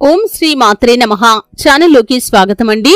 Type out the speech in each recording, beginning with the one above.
ఓం శ్రీ మాత్రే నమః ఛానల్లోకి స్వాగతమండి.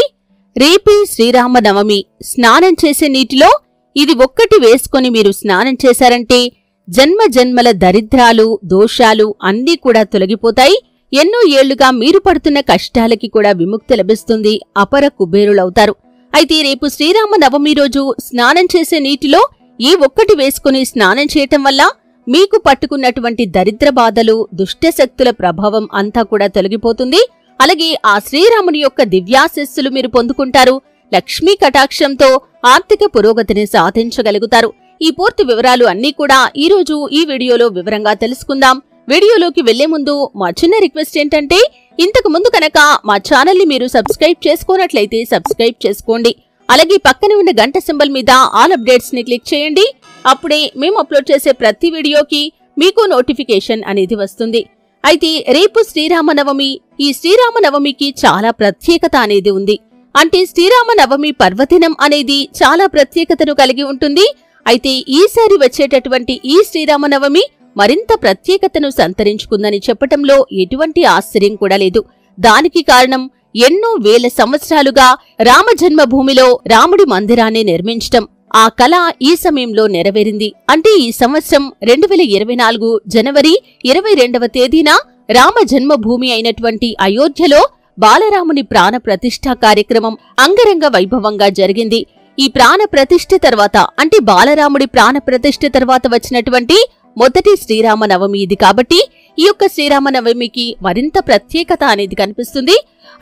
రేపే శ్రీరామనవమి. స్నానం చేసే నీటిలో ఇది ఒక్కటి వేసుకొని మీరు స్నానం చేశారంటే జన్మ జన్మల దరిద్రాలు దోషాలు అన్నీ కూడా తొలగిపోతాయి. ఎన్నో ఏళ్లుగా మీరు పడుతున్న కష్టాలకి కూడా విముక్తి లభిస్తుంది. అపర కుబేరులవుతారు. అయితే రేపు శ్రీరామనవమి రోజు స్నానం చేసే నీటిలో ఈ ఒక్కటి వేసుకుని స్నానం చేయటం వల్ల మీకు పట్టుకున్నటువంటి దరిద్ర బాధలు దుష్టశక్తుల ప్రభావం అంతా కూడా తొలగిపోతుంది. అలాగే ఆ శ్రీరాముని యొక్క దివ్యాశీస్సులు మీరు పొందుకుంటారు. లక్ష్మీ కటాక్షంతో ఆర్థిక పురోగతిని సాధించగలుగుతారు. ఈ పూర్తి వివరాలు అన్నీ కూడా ఈరోజు ఈ వీడియోలో వివరంగా తెలుసుకుందాం. వీడియోలోకి వెళ్లే ముందు మా చిన్న రిక్వెస్ట్ ఏంటంటే, ఇంతకు ముందు కనుక మా ఛానల్ ని మీరు సబ్స్క్రైబ్ చేసుకోనట్లయితే సబ్స్క్రైబ్ చేసుకోండి. అలాగే పక్కనే ఉన్న గంట సింబల్ మీద ఆల్ అప్డేట్స్ ని క్లిక్ చేయండి. అప్పుడే మేము అప్లోడ్ చేసే ప్రతి వీడియోకి మీకు నోటిఫికేషన్ అనేది వస్తుంది. అయితే రేపు శ్రీరామనవమి. ఈ శ్రీరామనవమికి చాలా ప్రత్యేకత అనేది ఉంది. అంటే శ్రీరామనవమి పర్వదినం అనేది చాలా ప్రత్యేకతను కలిగి ఉంటుంది. అయితే ఈసారి వచ్చేటటువంటి ఈ శ్రీరామనవమి మరింత ప్రత్యేకతను సంతరించుకుందని చెప్పటంలో ఎటువంటి ఆశ్చర్యం కూడా లేదు. దానికి కారణం ఎన్నో వేల సంవత్సరాలుగా రామజన్మభూమిలో రాముడి మందిరాన్ని నిర్మించటం. ఆ కళ ఈ సమయంలో నెరవేరింది. అంటే ఈ సంవత్సరం 2024 జనవరి 22వ తేదీన రామ జన్మభూమి అయినటువంటి అయోధ్యలో బాలరాముని ప్రాణ ప్రతిష్ఠా కార్యక్రమం అంగరంగ వైభవంగా జరిగింది. ఈ ప్రాణ ప్రతిష్ఠ తర్వాత, అంటే బాలరాముడి ప్రాణ ప్రతిష్ఠ తర్వాత వచ్చినటువంటి మొదటి శ్రీరామనవమి ఇది. కాబట్టి ఈ యొక్క శ్రీరామనవమికి మరింత ప్రత్యేకత అనేది కనిపిస్తుంది.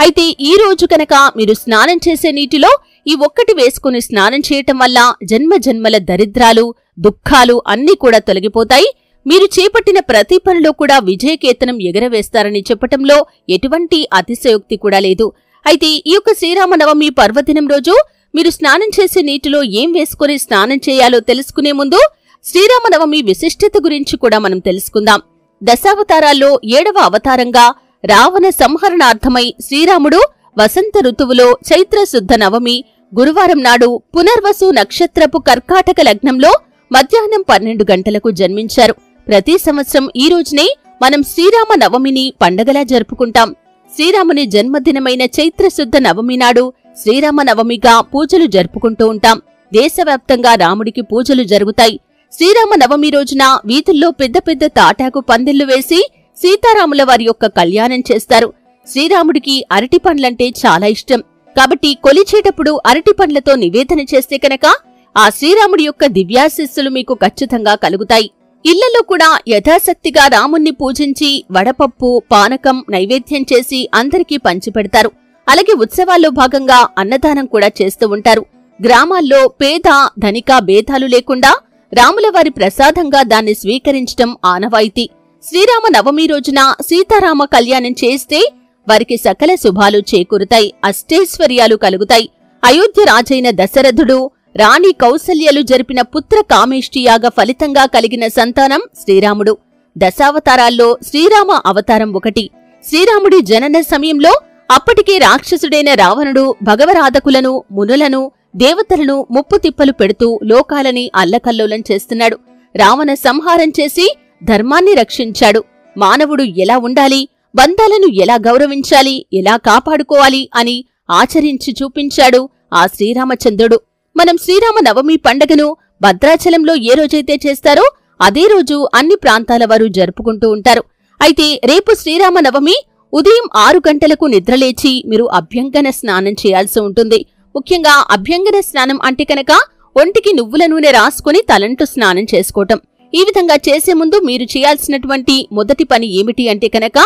అయితే ఈ రోజు కనుక మీరు స్నానం చేసే నీటిలో ఈ ఒక్కటి వేసుకుని స్నానం చేయటం వల్ల జన్మ జన్మల దరిద్రాలు దుఃఖాలు అన్నీ కూడా తొలగిపోతాయి. మీరు చేపట్టిన ప్రతి పనిలో కూడా విజయకేతనం ఎగరవేస్తారని చెప్పటంలో ఎటువంటి అతిశయోక్తి కూడా లేదు. అయితే ఈ యొక్క శ్రీరామనవమి పర్వదినం రోజు మీరు స్నానం చేసే నీటిలో ఏం వేసుకుని స్నానం చేయాలో తెలుసుకునే ముందు శ్రీరామనవమి విశిష్టత గురించి కూడా మనం తెలుసుకుందాం. దశావతారాల్లో 7వ అవతారంగా రావణ సంహరణార్థమై శ్రీరాముడు వసంత ఋతువులో చైత్రశుద్ధ నవమి గురువారం నాడు పునర్వసు నక్షత్రపు కర్కాటక లగ్నంలో మధ్యాహ్నం 12 గంటలకు జన్మించారు. ప్రతి సంవత్సరం ఈ రోజునే మనం శ్రీరామ నవమిని పండగలా జరుపుకుంటాం. శ్రీరాముని జన్మదినమైన చైత్రశుద్ధ నవమి నాడు శ్రీరామ నవమిగా పూజలు జరుపుకుంటూ ఉంటాం. దేశవ్యాప్తంగా రాముడికి పూజలు జరుగుతాయి. శ్రీరామ నవమి రోజున వీధుల్లో పెద్ద పెద్ద తాటాకు పందిళ్లు వేసి సీతారాముల వారి యొక్క కళ్యాణం చేస్తారు. శ్రీరాముడికి అరటి పండ్లంటే చాలా ఇష్టం. కాబట్టి కొలిచేటప్పుడు అరటి పండ్లతో నివేదన చేస్తే కనుక ఆ శ్రీరాముడి యొక్క దివ్యాశీస్సులు మీకు ఖచ్చితంగా కలుగుతాయి. ఇళ్లలో కూడా యథాశక్తిగా రాముణ్ణి పూజించి వడపప్పు పానకం నైవేద్యం చేసి అందరికీ పంచిపెడతారు. అలాగే ఉత్సవాల్లో భాగంగా అన్నదానం కూడా చేస్తూ ఉంటారు. గ్రామాల్లో పేద ధనిక భేదాలు లేకుండా రాములవారి ప్రసాదంగా దాన్ని స్వీకరించటం ఆనవాయితీ. శ్రీరామ నవమి రోజున సీతారామ కళ్యాణం చేస్తే వారికి సకల శుభాలు చేకూరుతాయి, అష్టైశ్వర్యాలు కలుగుతాయి. అయోధ్య రాజైన దశరథుడు రాణి కౌసల్యలు జరిపిన పుత్ర కామేష్టియాగ ఫలితంగా కలిగిన సంతానం శ్రీరాముడు. దశావతారాల్లో శ్రీరామ అవతారం ఒకటి. శ్రీరాముడి జనన సమయంలో అప్పటికే రాక్షసుడైన రావణుడు భగవరాధకులను మునులను దేవతలను ముప్పు తిప్పలు పెడుతూ లోకాలని అల్లకల్లోలం చేస్తున్నాడు. రావణ సంహారం చేసి ధర్మాన్ని రక్షించాడు. మానవుడు ఎలా ఉండాలి, బంధాలను ఎలా గౌరవించాలి, ఎలా కాపాడుకోవాలి అని ఆచరించి చూపించాడు ఆ శ్రీరామచంద్రుడు. మనం శ్రీరామ నవమి పండగను భద్రాచలంలో ఏ రోజైతే చేస్తారో అదే రోజు అన్ని ప్రాంతాల వారు జరుపుకుంటూ ఉంటారు. అయితే రేపు శ్రీరామ నవమి ఉదయం 6 గంటలకు నిద్రలేచి మీరు అభ్యంగన స్నానం చేయాల్సి ఉంటుంది. ముఖ్యంగా అభ్యంగన స్నానం అంటే కనుక ఒంటికి నువ్వుల నూనె రాసుకుని తలంటు స్నానం చేసుకోవటం. ఈ విధంగా చేసే ముందు మీరు చేయాల్సినటువంటి మొదటి పని ఏమిటి అంటే కనుక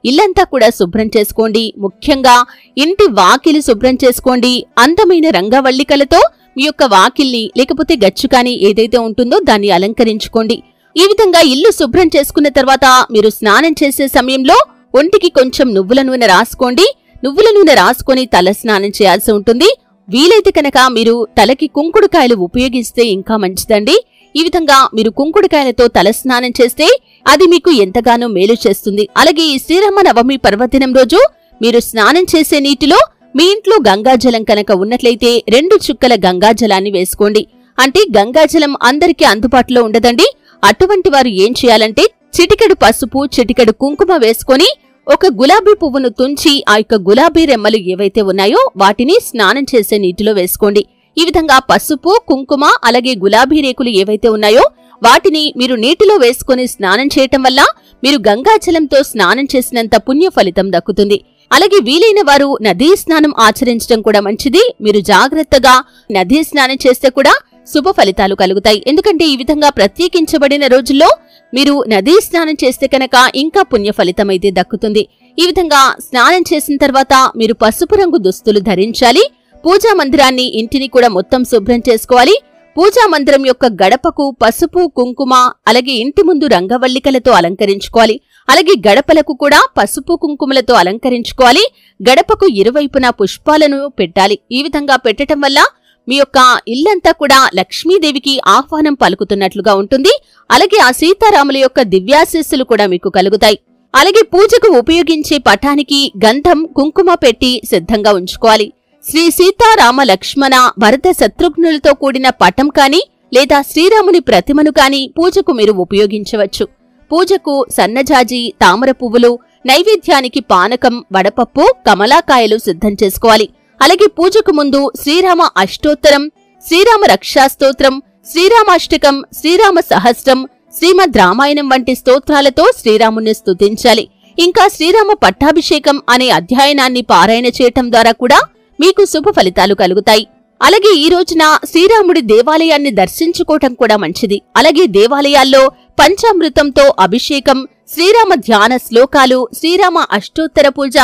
ఇల్లంతా కూడా శుభ్రం చేసుకోండి. ముఖ్యంగా ఇంటి వాకిలి శుభ్రం చేసుకోండి. అందమైన రంగవల్లికలతో మీ యొక్క వాకిల్ని లేకపోతే గచ్చుకాని ఏదైతే ఉంటుందో దాన్ని అలంకరించుకోండి. ఈ విధంగా ఇల్లు శుభ్రం చేసుకున్న తర్వాత మీరు స్నానం చేసే సమయంలో ఒంటికి కొంచెం నువ్వుల నూనె రాసుకోండి. నువ్వుల నూనె రాసుకొని తల స్నానం చేయాల్సి ఉంటుంది. వీలైతే కనుక మీరు తలకి కుంకుడుకాయలు ఉపయోగిస్తే ఇంకా మంచిదండి. ఈ విధంగా మీరు కుంకుడుకాయలతో తలస్నానం చేస్తే అది మీకు ఎంతగానో మేలు చేస్తుంది. అలాగే ఈ శ్రీరామ నవమి పర్వదినం రోజు మీరు స్నానం చేసే నీటిలో మీ ఇంట్లో గంగాజలం కనుక ఉన్నట్లయితే 2 చుక్కల గంగాజలాన్ని వేసుకోండి. అంటే గంగాజలం అందరికీ అందుబాటులో ఉండదండి. అటువంటి వారు ఏం చేయాలంటే చిటికెడు పసుపు చిటికెడు కుంకుమ వేసుకొని ఒక గులాబీ పువ్వును తుంచి ఆ యొక్క గులాబీ రెమ్మలు ఏవైతే ఉన్నాయో వాటిని స్నానం చేసే నీటిలో వేసుకోండి. ఈ విధంగా పసుపు, కుంకుమ అలాగే గులాబీ రేకులు ఏవైతే ఉన్నాయో వాటిని మీరు నీటిలో వేసుకుని స్నానం చేయటం వల్ల మీరు గంగాజలంతో స్నానం చేసినంత పుణ్య ఫలితం దక్కుతుంది. అలాగే వీలైన వారు నదీ స్నానం ఆచరించడం కూడా మంచిది. మీరు జాగ్రత్తగా నదీ స్నానం చేస్తే కూడా శుభ ఫలితాలు కలుగుతాయి. ఎందుకంటే ఈ విధంగా ప్రత్యేకించబడిన రోజుల్లో మీరు నదీ స్నానం చేస్తే కనుక ఇంకా పుణ్య ఫలితం అయితే దక్కుతుంది. ఈ విధంగా స్నానం చేసిన తర్వాత మీరు పసుపు రంగు దుస్తులు ధరించాలి. పూజా మందిరాన్ని, ఇంటిని కూడా మొత్తం శుభ్రం చేసుకోవాలి. పూజా మందిరం యొక్క గడపకు పసుపు, కుంకుమ అలాగే ఇంటి ముందు రంగవల్లికలతో అలంకరించుకోవాలి. అలాగే గడపలకు కూడా పసుపు, కుంకుమలతో అలంకరించుకోవాలి. గడపకు ఇరువైపున పుష్పాలను పెట్టాలి. ఈ విధంగా పెట్టడం వల్ల మీ యొక్క ఇల్లంతా కూడా లక్ష్మీదేవికి ఆహ్వానం పలుకుతున్నట్లుగా ఉంటుంది. అలాగే ఆ సీతారాముల యొక్క దివ్యాశీస్సులు కూడా మీకు కలుగుతాయి. అలాగే పూజకు ఉపయోగించే పటానికి గంధం, కుంకుమ పెట్టి సిద్ధంగా ఉంచుకోవాలి. శ్రీ సీతారామ లక్ష్మణ భరత శత్రుఘ్నులతో కూడిన పటం కాని లేదా శ్రీరాముని ప్రతిమను కాని పూజకు మీరు ఉపయోగించవచ్చు. పూజకు సన్నజాజి, తామర పువ్వులు, నైవేద్యానికి పానకం, వడపప్పు, కమలాకాయలు సిద్ధం చేసుకోవాలి. అలాగే పూజకు ముందు శ్రీరామ అష్టోత్తరం, శ్రీరామ రక్షాస్తోత్రం, శ్రీరామాష్టకం, శ్రీరామ సహస్రం, శ్రీమద్ రామాయణం వంటి స్తోత్రాలతో శ్రీరాముని స్తుతించాలి. ఇంకా శ్రీరామ పట్టాభిషేకం అనే అధ్యయనాన్ని పారాయణ చేయటం ద్వారా కూడా మీకు శుభ ఫలితాలు కలుగుతాయి. అలాగే ఈ రోజున శ్రీరాముడి దేవాలయాన్ని దర్శించుకోవటం కూడా మంచిది. అలాగే దేవాలయాల్లో పంచామృతంతో అభిషేకం, శ్రీరామ ధ్యాన శ్లోకాలు, శ్రీరామ అష్టోత్తర పూజ,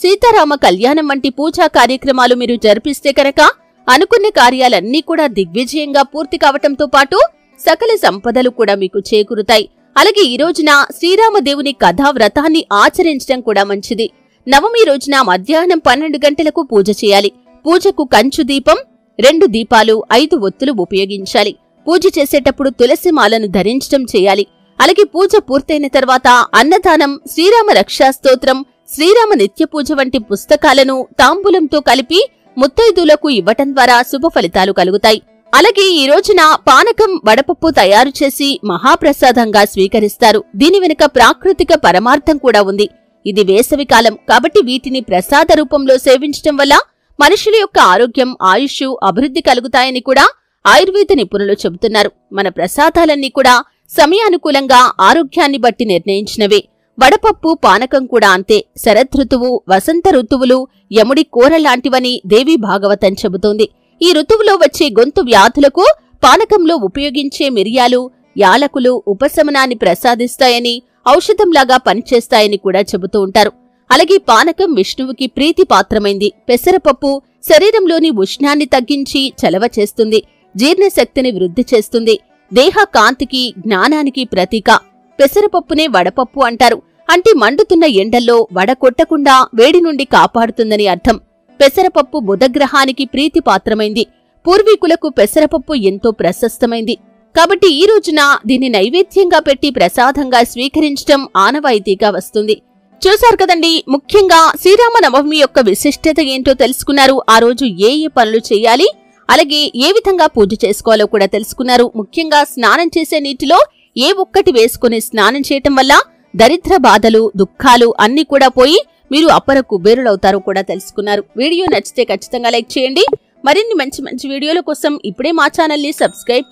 సీతారామ కళ్యాణం వంటి పూజా కార్యక్రమాలు మీరు జరిపిస్తే కనుక అనుకున్న కార్యాలన్నీ కూడా దిగ్విజయంగా పూర్తి కావటంతో పాటు సకల సంపదలు కూడా మీకు చేకూరుతాయి. అలాగే ఈ రోజున శ్రీరామదేవుని కథా వ్రతాన్ని ఆచరించడం కూడా మంచిది. నవమి రోజున మధ్యాహ్నం 12 గంటలకు పూజ చేయాలి. పూజకు కంచు దీపం, 2 దీపాలు, 5 ఒత్తులు ఉపయోగించాలి. పూజ చేసేటప్పుడు తులసి మాలను ధరించడం చేయాలి. అలాగే పూజ పూర్తయిన తర్వాత అన్నదానం, శ్రీరామ రక్షాస్తోత్రం, శ్రీరామ నిత్య పూజ వంటి పుస్తకాలను తాంబూలంతో కలిపి ముత్తైదులకు ఇవ్వటం ద్వారా శుభ ఫలితాలు కలుగుతాయి. అలాగే ఈ రోజున పానకం, వడపప్పు తయారు చేసి మహాప్రసాదంగా స్వీకరిస్తారు. దీని వెనుక ప్రాకృతిక పరమార్థం కూడా ఉంది. ఇది వేసవి కాలం కాబట్టి వీటిని ప్రసాద రూపంలో సేవించటం వల్ల మనుషుల యొక్క ఆరోగ్యం, ఆయుష్, అభివృద్ధి కలుగుతాయని కూడా ఆయుర్వేద నిపుణులు చెబుతున్నారు. మన ప్రసాదాలన్నీ కూడా సమయానుకూలంగా ఆరోగ్యాన్ని బట్టి నిర్ణయించినవే. వడపప్పు, పానకం కూడా అంతే. శరదృతువు, వసంత ఋతువులు యముడి కూర లాంటివని దేవీ భాగవతం చెబుతోంది. ఈ ఋతువులో వచ్చే గొంతు వ్యాధులకు పానకంలో ఉపయోగించే మిరియాలు, యాలకులు ఉపశమనాన్ని ప్రసాదిస్తాయని, ఔషధంలాగా పనిచేస్తాయని కూడా చెబుతూ ఉంటారు. అలాగే పానకం విష్ణువుకి ప్రీతిపాత్రమైంది. పెసరపప్పు శరీరంలోని ఉష్ణాన్ని తగ్గించి చలవ చేస్తుంది, జీర్ణశక్తిని వృద్ధి చేస్తుంది. దేహ కాంతికి, జ్ఞానానికి ప్రతీక. పెసరపప్పునే వడపప్పు అంటారు. అంటే మండుతున్న ఎండల్లో వడ కొట్టకుండా వేడి నుండి కాపాడుతుందని అర్థం. పెసరపప్పు బుధగ్రహానికి ప్రీతిపాత్రమైంది. పూర్వీకులకు పెసరపప్పు ఎంతో ప్రశస్తమైంది. కాబట్టి ఈ రోజున దీన్ని నైవేద్యంగా పెట్టి ప్రసాదంగా స్వీకరించడం ఆనవాయితీగా వస్తుంది. చూశారు కదండి, ముఖ్యంగా శ్రీరామ నవమి యొక్క విశిష్టత ఏంటో తెలుసుకున్నారు. ఆ రోజు ఏ పనులు చేయాలి, అలాగే ఏ విధంగా పూజ చేసుకోవాలో కూడా తెలుసుకున్నారు. ముఖ్యంగా స్నానం చేసే నీటిలో ఏ ఒక్కటి వేసుకుని స్నానం చేయటం వల్ల దరిద్ర బాధలు, దుఃఖాలు అన్ని కూడా పోయి మీరు అపర కుబేరులవుతారో కూడా తెలుసుకున్నారు. వీడియో నచ్చితే ఖచ్చితంగా లైక్ చేయండి. మరిన్ని మంచి వీడియోల కోసం ఇప్పుడే మా ఛానల్ని సబ్స్క్రైబ్